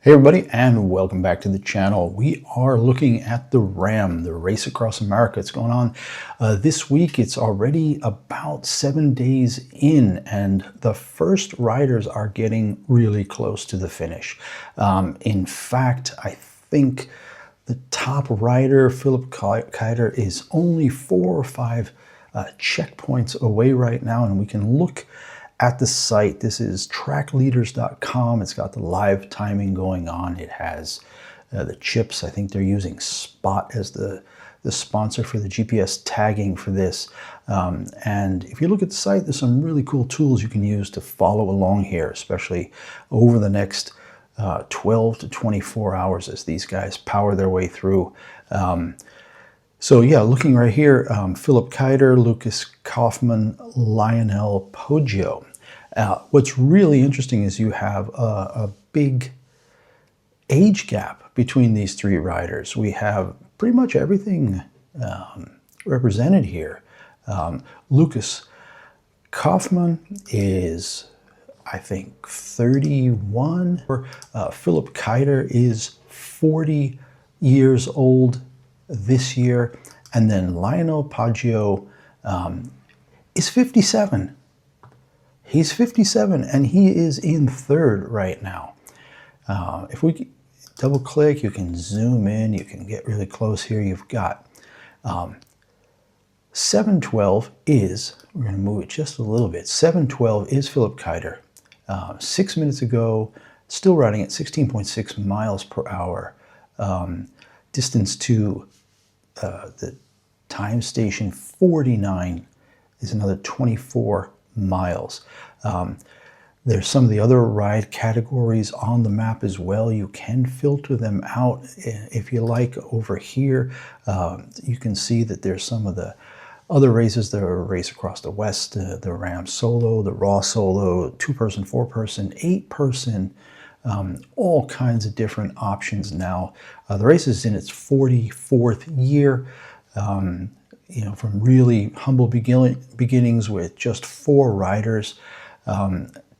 Hey everybody, and welcome back to the channel. We are looking at the RAAM, the Race Across America. It's going on this week. It's already about 7 days in, and the first riders are getting really close to the finish. In fact, I think the top rider, Philip Keider, is only 4 or 5 checkpoints away right now, and we can look at the site. This is trackleaders.com. It's got the live timing going on. It has the chips. I think they're using Spot as the sponsor for the GPS tagging for this. And if you look at the site, there's some really cool tools you can use to follow along here, especially over the next 12 to 24 hours as these guys power their way through. So yeah, looking right here, Philip Keider, Lucas Kaufmann, Lionel Poggio. What's really interesting is you have a big age gap between these three riders. We have pretty much everything represented here. Lucas Kaufmann is, I think, 31. Philip Keider is 40 years old this year, and then Lionel Poggio is 57. He's 57, and he is in third right now. If we double click, you can zoom in, you can get really close here. You've got 7:12 is, we're going to move it just a little bit, 7:12 is Philip Keider. 6 minutes ago, still riding at 16.6 miles per hour. Distance to the time station 49 is another 24 miles. There's some of the other ride categories on the map as well. You can filter them out if you like. Over here, you can see that there's some of the other races. There are Race Across the West, the RAAM Solo, the Raw Solo, 2-person, 4-person, 8-person, all kinds of different options now. The race is in its 44th year, from really humble beginnings with just 4 riders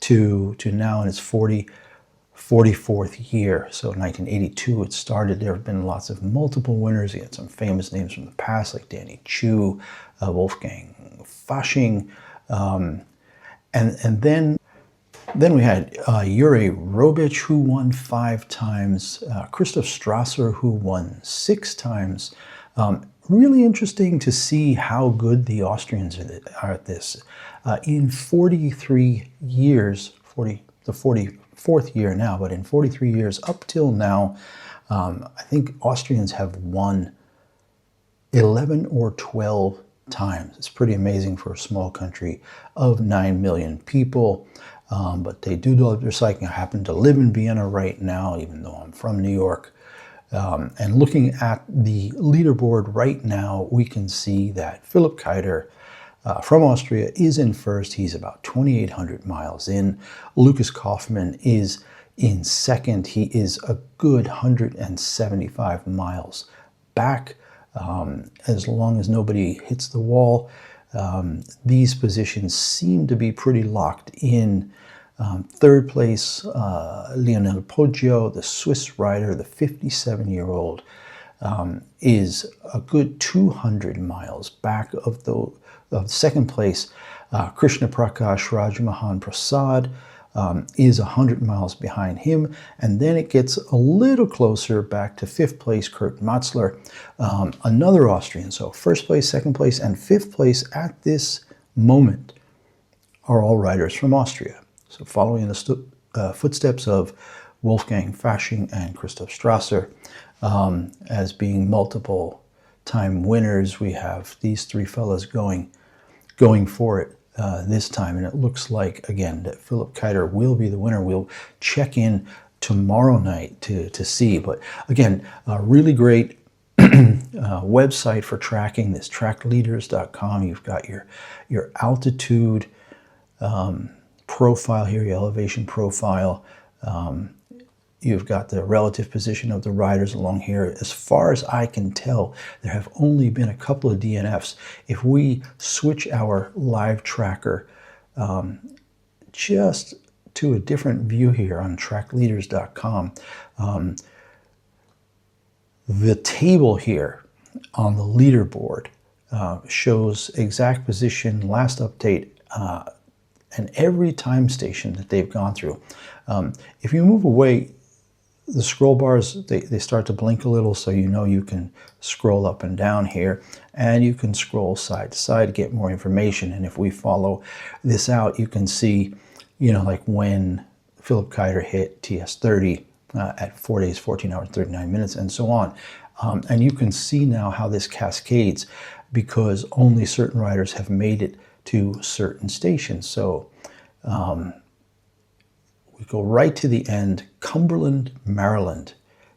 to now in its 44th year. So 1982 it started. There have been lots of multiple winners. You had some famous names from the past like Danny Chu, Wolfgang Fasching, and then we had Jure Robic, who won 5 times, Christoph Strasser, who won 6 times. Really interesting to see how good the Austrians are at this. In 43 years, the 44th year now, but in 43 years up till now, I think Austrians have won 11 or 12 times. It's pretty amazing for a small country of 9 million people. But they do love their cycling. I happen to live in Vienna right now, even though I'm from New York. And looking at the leaderboard right now, we can see that Philip Keider from Austria is in first. He's about 2,800 miles in. Lucas Kaufmann is in second. He is a good 175 miles back. As long as nobody hits the wall, these positions seem to be pretty locked in. Third place, Lionel Poggio, the Swiss rider, the 57-year-old, is a good 200 miles back of the second place. Krishna Prakash Rajmohan Prasad is 100 miles behind him, and then it gets a little closer back to 5th place, Kurt Matzler, another Austrian. So first place, second place, and 5th place at this moment are all riders from Austria. So following the footsteps of Wolfgang Fasching and Christoph Strasser as being multiple time winners, we have these 3 fellas going for it this time. And it looks like, again, that Philip Keider will be the winner. We'll check in tomorrow night to see. But again, a really great website for tracking this, trackleaders.com. You've got your altitude profile here, your elevation profile. You've got the relative position of the riders along here. As far as I can tell, there have only been a couple of DNFs. If we switch our live tracker just to a different view here on trackleaders.com. The table here on the leaderboard shows exact position, last update, and every time station that they've gone through. If you move away, the scroll bars, they start to blink a little, so you know you can scroll up and down here, and you can scroll side to side to get more information. And if we follow this out, you can see, you know, like when Philip Keider hit TS30 at 4 days, 14 hours, 39 minutes, and so on. And you can see now how this cascades, because only certain riders have made it to certain stations. So we go right to the end. Cumberland, Maryland.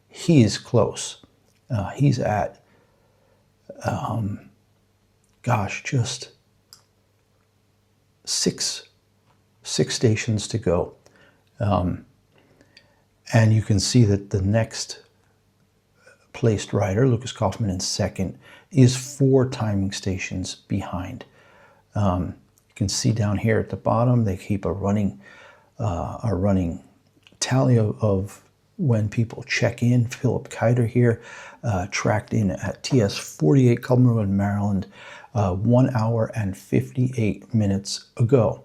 He is close. He's at, just six stations to go. And you can see that the next placed rider, Lucas Kaufman in second, is 4 timing stations behind. You can see down here at the bottom, they keep a running tally of when people check in. Philip Keider here tracked in at TS 48 Cumberland, Maryland, 1 hour and 58 minutes ago.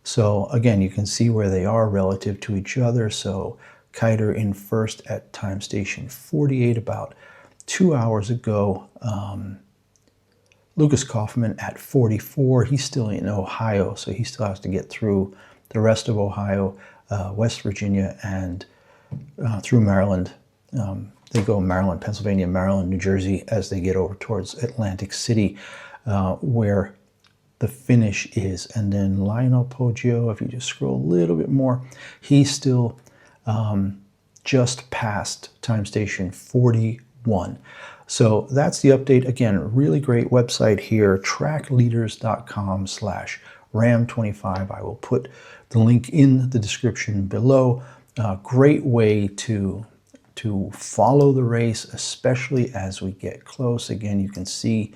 So again, you can see where they are relative to each other. So Keider in first at time station 48 about 2 hours ago. Lucas Kaufman at 44. He's still in Ohio, so he still has to get through the rest of Ohio, West Virginia, and through Maryland. They go Maryland, Pennsylvania, Maryland, New Jersey as they get over towards Atlantic City, where the finish is. And then Lionel Poggio, if you just scroll a little bit more, he's still just past time station 41. So that's the update. Again, really great website here, trackleaders.com/RAM25. I will put the link in the description below. Great way to follow the race, especially as we get close. Again, you can see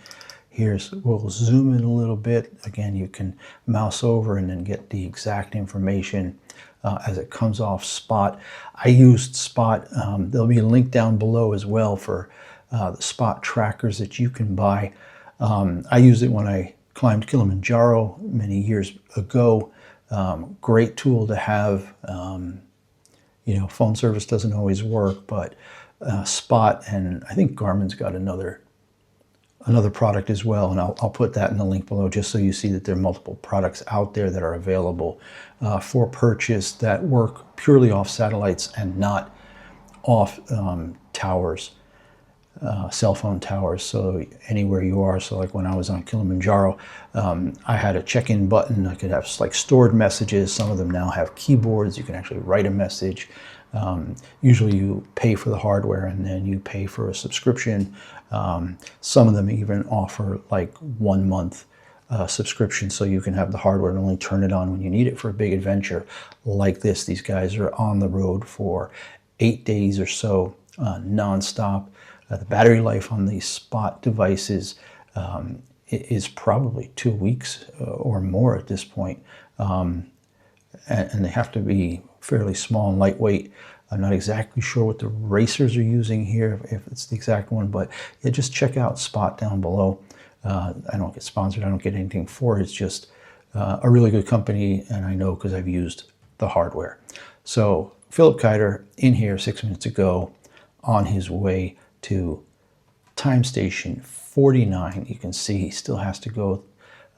we'll zoom in a little bit. Again, you can mouse over and then get the exact information as it comes off Spot. I used Spot. There'll be a link down below as well for the Spot trackers that you can buy. I used it when I climbed Kilimanjaro many years ago. Great tool to have. Phone service doesn't always work, but Spot, and I think Garmin's got another product as well, and I'll put that in the link below just so you see that there are multiple products out there that are available for purchase that work purely off satellites and not off towers, cell phone towers, so anywhere you are. So like when I was on Kilimanjaro, I had a check-in button. I could have like stored messages. Some of them now have keyboards. You can actually write a message. Usually you pay for the hardware and then you pay for a subscription. Some of them even offer like 1 month subscription, so you can have the hardware and only turn it on when you need it for a big adventure like this. These guys are on the road for 8 days or so, nonstop. The battery life on these Spot devices is probably 2 weeks or more at this point. And they have to be fairly small and lightweight. I'm not exactly sure what the racers are using here, if it's the exact one, but yeah, just check out Spot down below. I don't get sponsored, I don't get anything for it. It's just a really good company, and I know because I've used the hardware. So Philip Keider in here 6 minutes ago on his way to time station 49. You can see he still has to go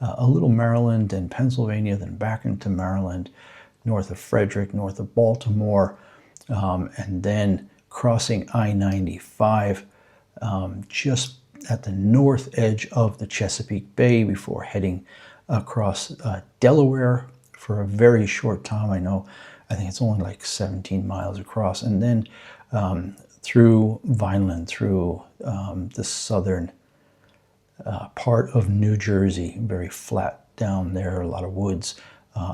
a little Maryland and Pennsylvania, then back into Maryland, north of Frederick, north of Baltimore, and then crossing I-95 just at the north edge of the Chesapeake Bay before heading across Delaware for a very short time. I think it's only like 17 miles across, and then through Vineland, through the southern part of New Jersey, very flat down there, a lot of woods,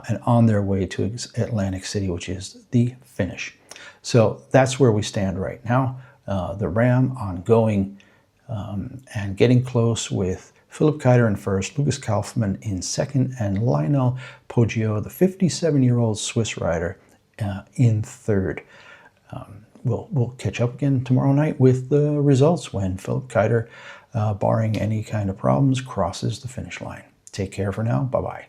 and on their way to Atlantic City, which is the finish. So that's where we stand right now. The RAAM ongoing and getting close with Philip Keitel in first, Lucas Kaufmann in second, and Lionel Poggio, the 57-year-old Swiss rider, in third. We'll catch up again tomorrow night with the results when Philip Keitel, barring any kind of problems, crosses the finish line. Take care for now. Bye-bye.